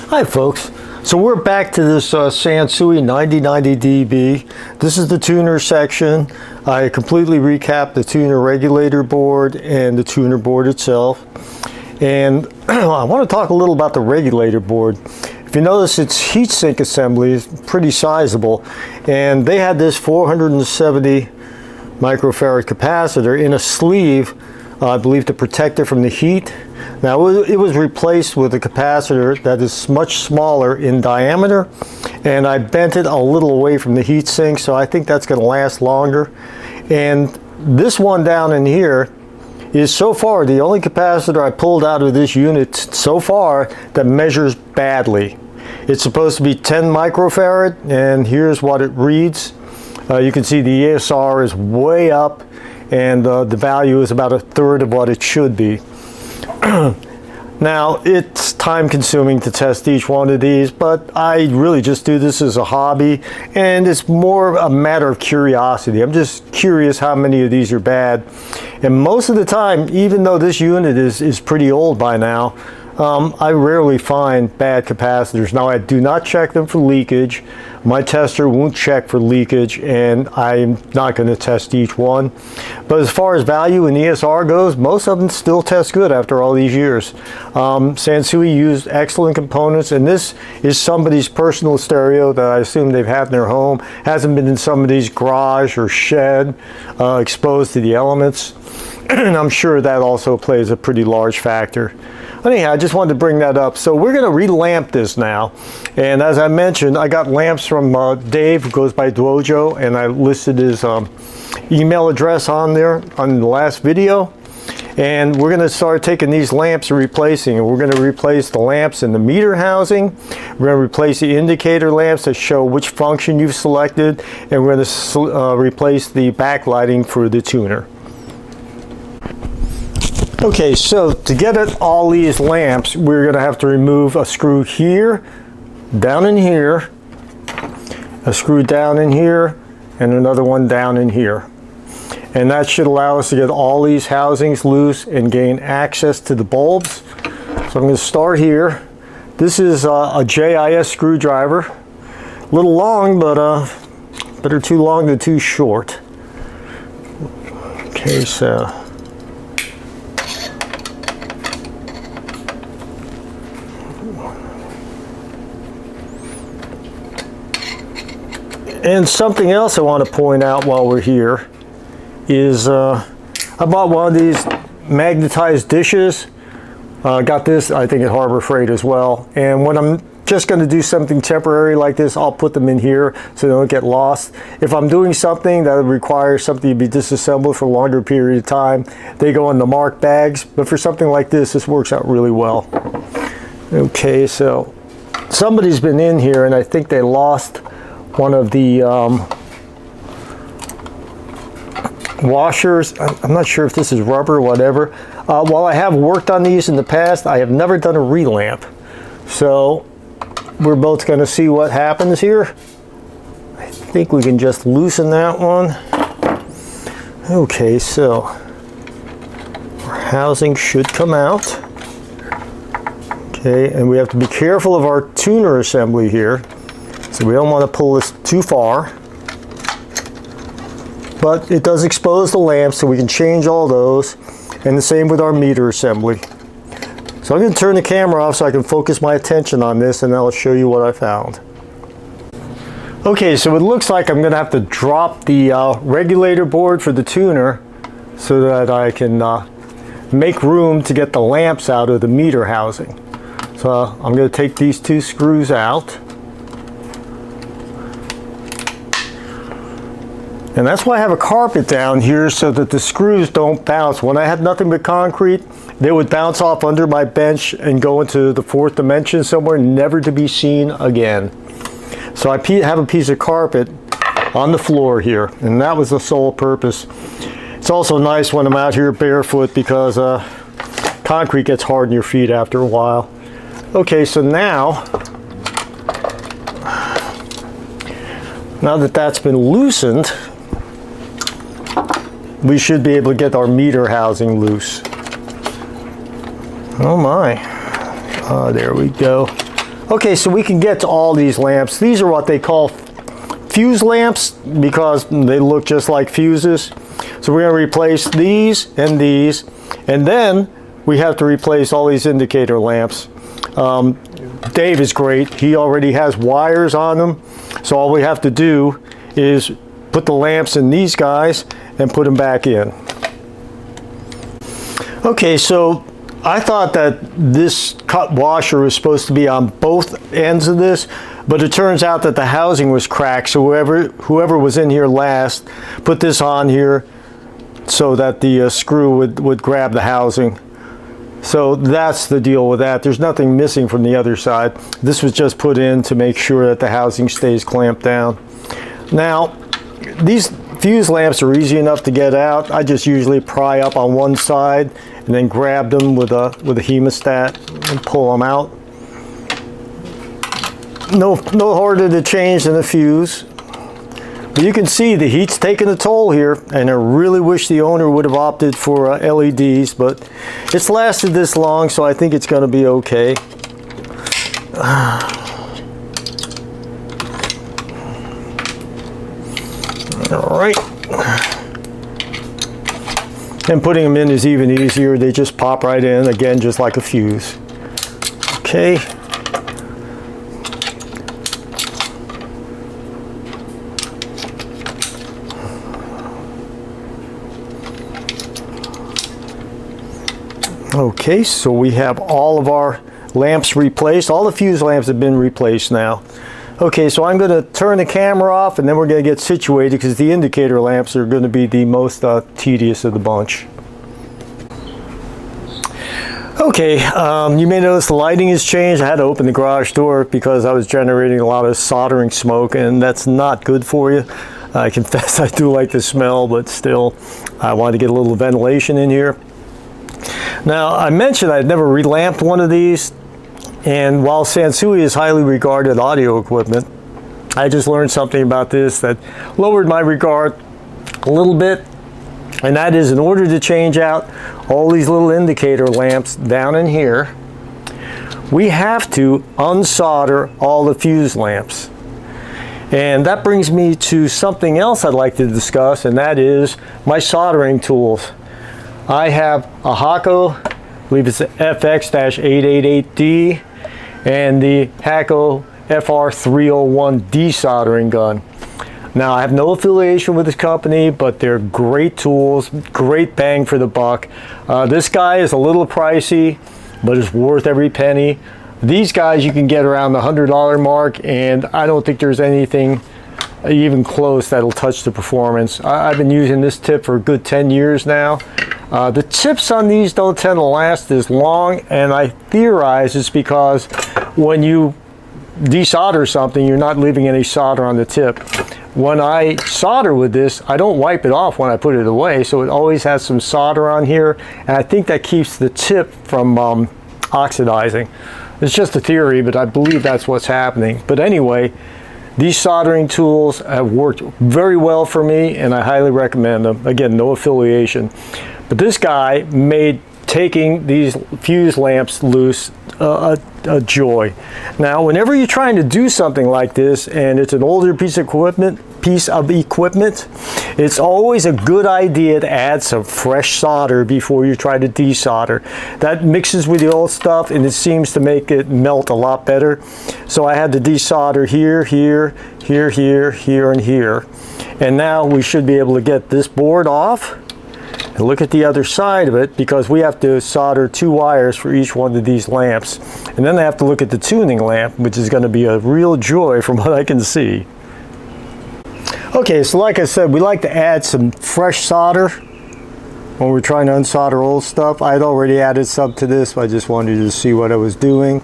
Hi folks, so we're back to this Sansui 9090dB. This is the tuner section. I completely recapped the tuner regulator board and the tuner board itself. And I want to talk a little about the regulator board. If you notice, its heatsink assembly is pretty sizable, and they had this 470 microfarad capacitor in a sleeve, I believe, to protect it from the heat. Now it was replaced with a capacitor that is much smaller in diameter, and I bent it a little away from the heatsink, so I think that's going to last longer. And this one down in here is so far the only capacitor I pulled out of this unit so far that measures badly. It's supposed to be 10 microfarad, and here's what it reads. You can see the ESR is way up, and the value is about a third of what it should be. Now, it's time consuming to test each one of these, but I really just do this as a hobby, and it's more a matter of curiosity. I'm just curious how many of these are bad. And most of the time, even though this unit is pretty old by now, I rarely find bad capacitors. Now, I do not check them for leakage. My tester won't check for leakage, and I'm not going to test each one. But as far as value and ESR goes, most of them still test good after all these years. Sansui used excellent components, and this is somebody's personal stereo that I assume they've had in their home. Hasn't been in somebody's garage or shed exposed to the elements. And I'm sure that also plays a pretty large factor. Anyhow, I just wanted to bring that up. So we're going to relamp this now. And as I mentioned, I got lamps from Dave, who goes by Dojo, and I listed his email address on there on the last video. And we're going to start taking these lamps and replacing. And we're going to replace the lamps in the meter housing. We're going to replace the indicator lamps that show which function you've selected. And we're going to replace the backlighting for the tuner. Okay, so to get at all these lamps, we're going to have to remove a screw here, down in here, a screw down in here, and another one down in here. And that should allow us to get all these housings loose and gain access to the bulbs. So I'm going to start here. This is a JIS screwdriver. A little long, but better too long than too short. Okay, so and something else I want to point out while we're here is I bought one of these magnetized dishes. Got this, I think, at Harbor Freight as well. And when I'm just going to do something temporary like this, I'll put them in here so they don't get lost. If I'm doing something that requires something to be disassembled for a longer period of time, they go in the marked bags. But for something like this works out really well. Okay, so somebody's been in here, and I think they lost one of the washers. I'm not sure if this is rubber or whatever. While I have worked on these in the past, I have never done a relamp. So we're both going to see what happens here. I think we can just loosen that one. Okay, so our housing should come out. Okay, and we have to be careful of our tuner assembly here. So we don't want to pull this too far, but it does expose the lamps, so we can change all those, and the same with our meter assembly. So I'm going to turn the camera off so I can focus my attention on this, and I'll show you what I found. Okay, so it looks like I'm going to have to drop the regulator board for the tuner so that I can make room to get the lamps out of the meter housing. So I'm going to take these two screws out. And that's why I have a carpet down here, so that the screws don't bounce. When I had nothing but concrete, they would bounce off under my bench and go into the fourth dimension somewhere, never to be seen again. So I have a piece of carpet on the floor here, and that was the sole purpose. It's also nice when I'm out here barefoot, because concrete gets hard in your feet after a while. Okay, so now that that's been loosened, we should be able to get our meter housing loose. Oh my. There we go. Okay, so we can get to all these lamps. These are what they call fuse lamps because they look just like fuses. So we're going to replace these, and then we have to replace all these indicator lamps. Dave is great. He already has wires on them. So all we have to do is put the lamps in these guys and put them back in. Okay, so I thought that this cut washer was supposed to be on both ends of this, but it turns out that the housing was cracked. So whoever was in here last put this on here so that the screw would grab the housing. So that's the deal with that. There's nothing missing from the other side. This was just put in to make sure that the housing stays clamped down. Now, these fuse lamps are easy enough to get out. I just usually pry up on one side and then grab them with a hemostat and pull them out. No harder to change than a fuse. But you can see the heat's taking a toll here, and I really wish the owner would have opted for LEDs, but it's lasted this long, so I think it's going to be okay. All right. And putting them in is even easier. They just pop right in, again, just like a fuse. Okay. Okay, so we have all of our lamps replaced. All the fuse lamps have been replaced now. Okay, so I'm going to turn the camera off and then we're going to get situated because the indicator lamps are going to be the most tedious of the bunch. Okay, you may notice the lighting has changed. I had to open the garage door because I was generating a lot of soldering smoke, and that's not good for you. I confess I do like the smell, but still I wanted to get a little ventilation in here. Now, I mentioned I'd never relamped one of these, and while Sansui is highly regarded audio equipment, I just learned something about this that lowered my regard a little bit, and that is, in order to change out all these little indicator lamps down in here, we have to unsolder all the fuse lamps. And that brings me to something else I'd like to discuss, and that is my soldering tools. I have a Hakko, I believe it's the FX-888D, and the Hakko FR301 desoldering gun. Now, I have no affiliation with this company, but they're great tools, great bang for the buck. This guy is a little pricey, but it's worth every penny. These guys you can get around the $100 mark, and I don't think there's anything even close that'll touch the performance. I've been using this tip for a good 10 years now. The tips on these don't tend to last as long, and I theorize it's because when you desolder something, you're not leaving any solder on the tip. When I solder with this, I don't wipe it off when I put it away, so it always has some solder on here, and I think that keeps the tip from oxidizing. It's just a theory, but I believe that's what's happening. But anyway, these soldering tools have worked very well for me, and I highly recommend them. Again, no affiliation. But this guy made taking these fuse lamps loose a joy. Now, whenever you're trying to do something like this, and it's an older piece of equipment, it's always a good idea to add some fresh solder before you try to desolder. That mixes with the old stuff, and it seems to make it melt a lot better. So I had to desolder here, here, here, here, here, and here. And now we should be able to get this board off. And look at the other side of it, because we have to solder 2 wires for each one of these lamps. And then I have to look at the tuning lamp, which is going to be a real joy from what I can see. Okay, so like I said, we like to add some fresh solder when we're trying to unsolder old stuff. I had already added some to this, but I just wanted you to see what I was doing.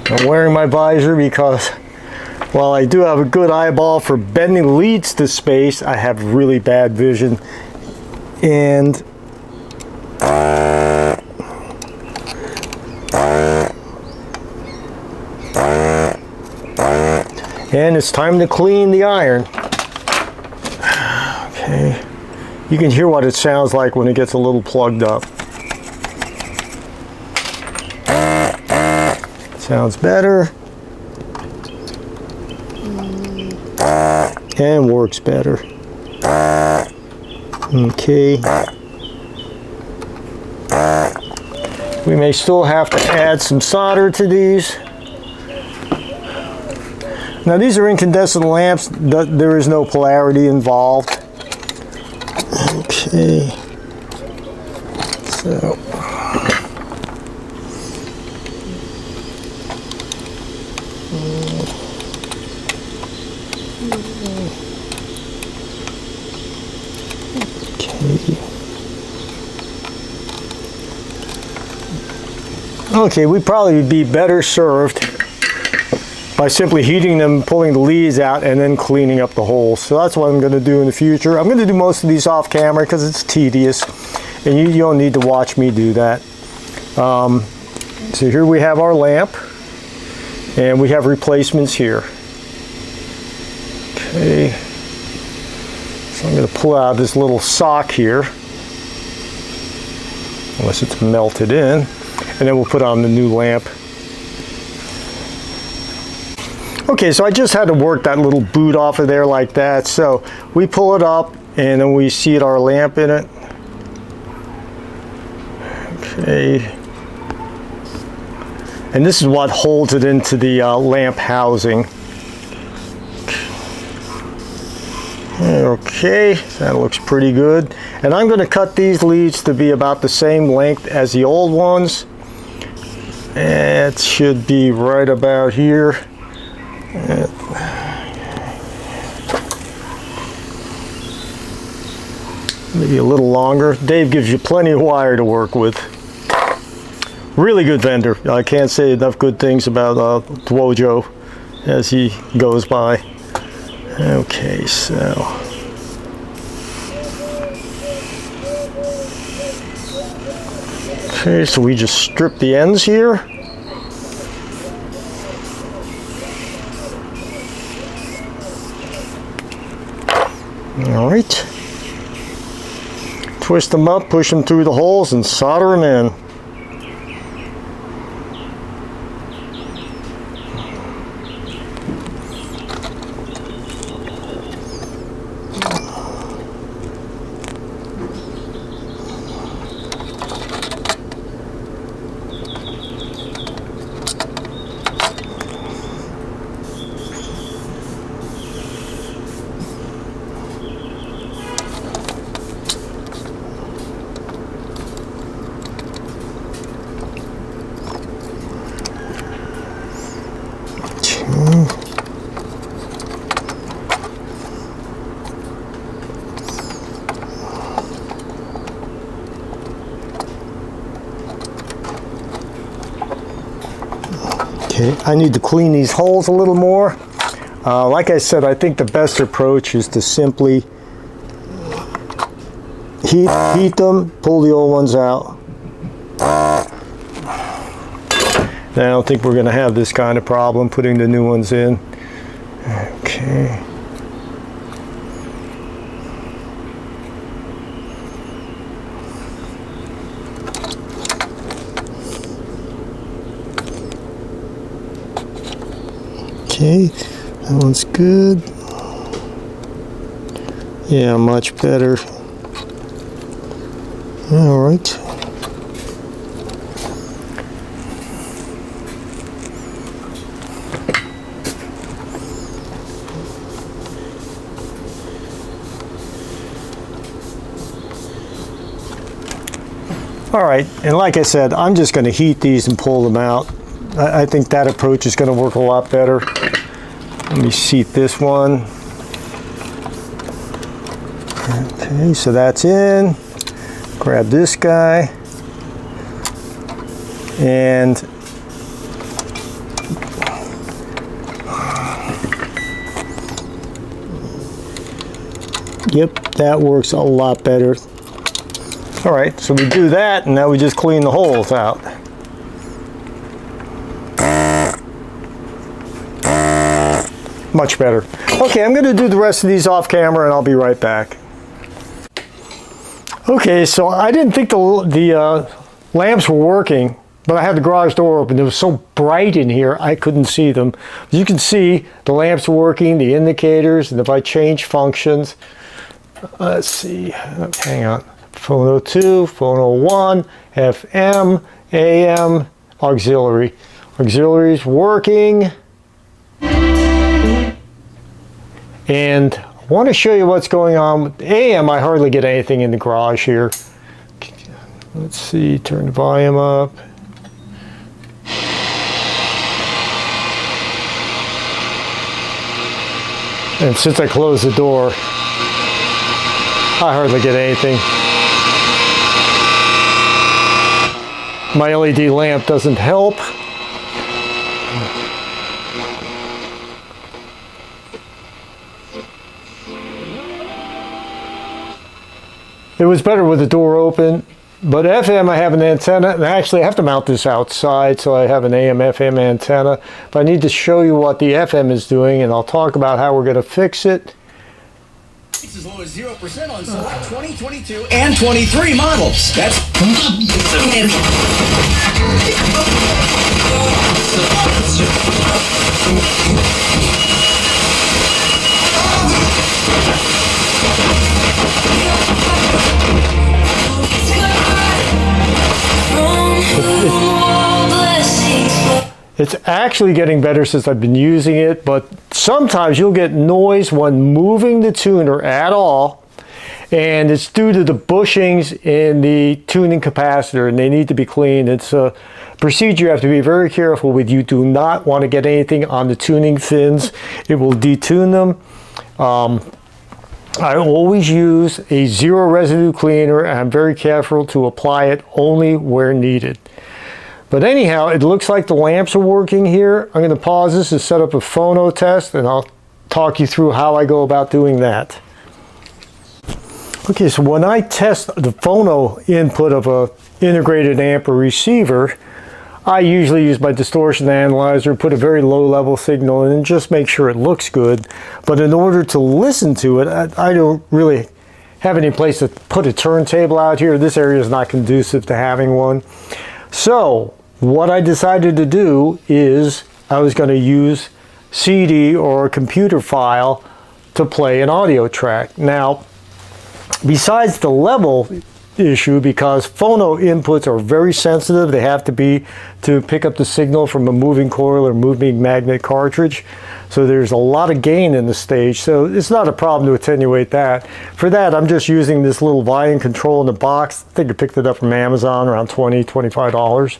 I'm wearing my visor because while I do have a good eyeball for bending leads to space, I have really bad vision. And it's time to clean the iron. Okay, you can hear what it sounds like when it gets a little plugged up. It's Sounds better. And works better. Okay. We may still have to add some solder to these. Now these are incandescent lamps. There is no polarity involved. Okay. So. Okay, we'd probably be better served by simply heating them, pulling the leads out, and then cleaning up the holes. So that's what I'm going to do in the future. I'm going to do most of these off camera because it's tedious, and you don't need to watch me do that. So here we have our lamp, and we have replacements here. Okay, so I'm going to pull out this little sock here, unless it's melted in. And then we'll put on the new lamp. Okay, so I just had to work that little boot off of there like that. So we pull it up and then we seat our lamp in it. Okay. And this is what holds it into the lamp housing. Okay, that looks pretty good. And I'm going to cut these leads to be about the same length as the old ones. It should be right about here. Maybe a little longer. Dave gives you plenty of wire to work with. Really good vendor. I can't say enough good things about Dwojo as he goes by. Okay, so. Okay, so we just strip the ends here. All right. Twist them up, push them through the holes, and solder them in. Okay, I need to clean these holes a little more. Like I said, I think the best approach is to simply heat them, pull the old ones out. Then I don't think we're going to have this kind of problem putting the new ones in. Okay. Okay, that one's good. Yeah, much better. All right. All right, and like I said, I'm just going to heat these and pull them out. I think that approach is going to work a lot better. Let me seat this one. Okay, so that's in. Grab this guy. And yep, that works a lot better. All right, so we do that, and now we just clean the holes out. Much better. Okay, I'm going to do the rest of these off camera, and I'll be right back. Okay, so I didn't think the lamps were working but I had the garage door open. It was so bright in here, I couldn't see them. You can see the lamps working, the indicators, and if I change functions, let's see, hang on. Phono 2, Phono 1, FM, AM, auxiliary. Auxiliary's working. And I want to show you what's going on with AM. I hardly get anything in the garage here. Let's see, turn the volume up. And since I closed the door, I hardly get anything. My LED lamp doesn't help. It was better with the door open, but FM I have an antenna, and actually I have to mount this outside, so I have an AM FM antenna. But I need to show you what the FM is doing, and I'll talk about how we're going to fix it. It's as low as 0% on select 2022 and 23 models. That's It's actually getting better since I've been using it, but sometimes you'll get noise when moving the tuner at all, and it's due to the bushings in the tuning capacitor, and they need to be cleaned. It's a procedure you have to be very careful with. You do not want to get anything on the tuning fins. It will detune them. I always use a zero residue cleaner, and I'm very careful to apply it only where needed. But anyhow, it looks like the lamps are working here. I'm going to pause this to set up a phono test, and I'll talk you through how I go about doing that. Okay, so when I test the phono input of a integrated amp or receiver, I usually use my distortion analyzer, put a very low level signal in, and just make sure it looks good. But in order to listen to it, I don't really have any place to put a turntable out here. This area is not conducive to having one. So what I decided to do is I was going to use CD or a computer file to play an audio track. Now, besides the level issue, because phono inputs are very sensitive, they have to be to pick up the signal from a moving coil or moving magnet cartridge. So there's a lot of gain in the stage, so it's not a problem to attenuate that. For that, I'm just using this little volume control in the box. I think I picked it up from Amazon, around $20, $25.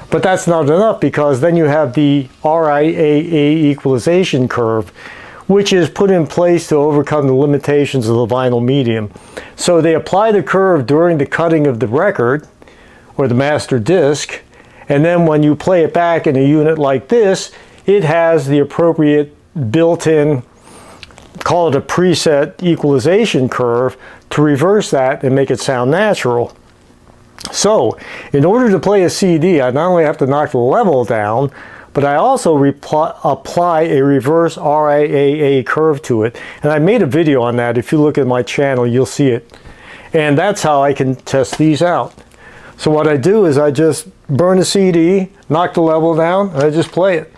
But that's not enough, because then you have the RIAA equalization curve, which is put in place to overcome the limitations of the vinyl medium. So they apply the curve during the cutting of the record, or the master disc, and then when you play it back in a unit like this, it has the appropriate built-in, call it a preset equalization curve, to reverse that and make it sound natural. So, in order to play a CD, I not only have to knock the level down, but I also apply a reverse RIAA curve to it. And I made a video on that. If you look at my channel, you'll see it. And that's how I can test these out. So what I do is I just burn a CD, knock the level down, and I just play it.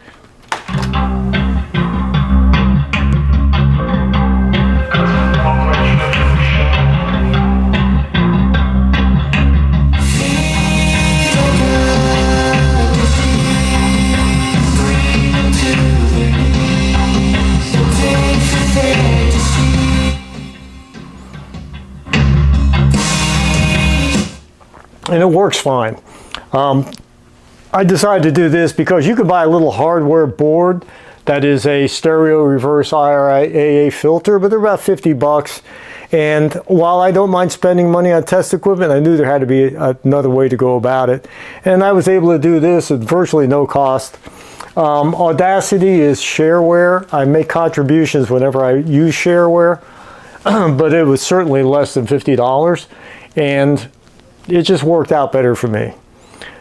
And it works fine. I decided to do this because you can buy a little hardware board that is a stereo reverse RIAA filter, but they're about 50 bucks. And while I don't mind spending money on test equipment, I knew there had to be another way to go about it. And I was able to do this at virtually no cost. Audacity is shareware. I make contributions whenever I use shareware, but it was certainly less than $50. And it just worked out better for me.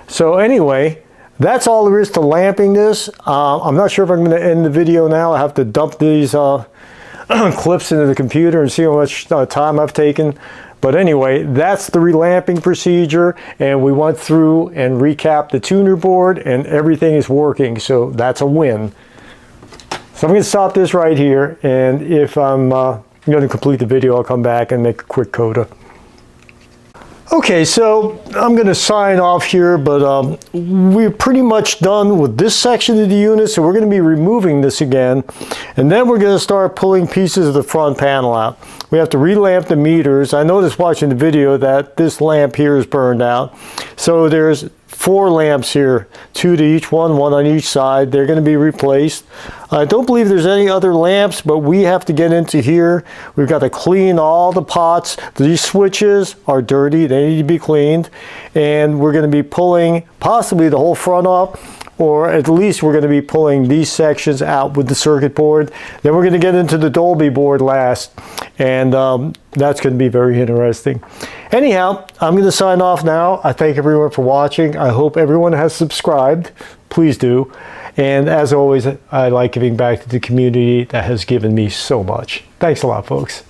So anyway, that's all there is to lamping this. I'm not sure if I'm going to end the video now. I have to dump these clips into the computer and see how much time I've taken. But anyway, that's the relamping procedure, and we went through and recapped the tuner board, and everything is working, so that's a win. So I'm going to stop this right here, and if I'm going to complete the video, I'll come back and make a quick coda. Okay, so I'm going to sign off here, but we're pretty much done with this section of the unit, so we're going to be removing this again, and then we're going to start pulling pieces of the front panel out. We have to relamp the meters. I noticed watching the video that this lamp here is burned out, so there's 4 lamps here, 2 to each one on each side. They're going to be replaced. I don't believe there's any other lamps, but we have to get into here. We've got to clean all the pots. These switches are dirty. They need to be cleaned. And we're going to be pulling possibly the whole front up, or at least we're going to be pulling these sections out with the circuit board. Then we're going to get into the Dolby board last, and that's going to be very interesting. Anyhow, I'm going to sign off now. I thank everyone for watching. I hope everyone has subscribed. Please do. And as always, I like giving back to the community that has given me so much. Thanks a lot, folks.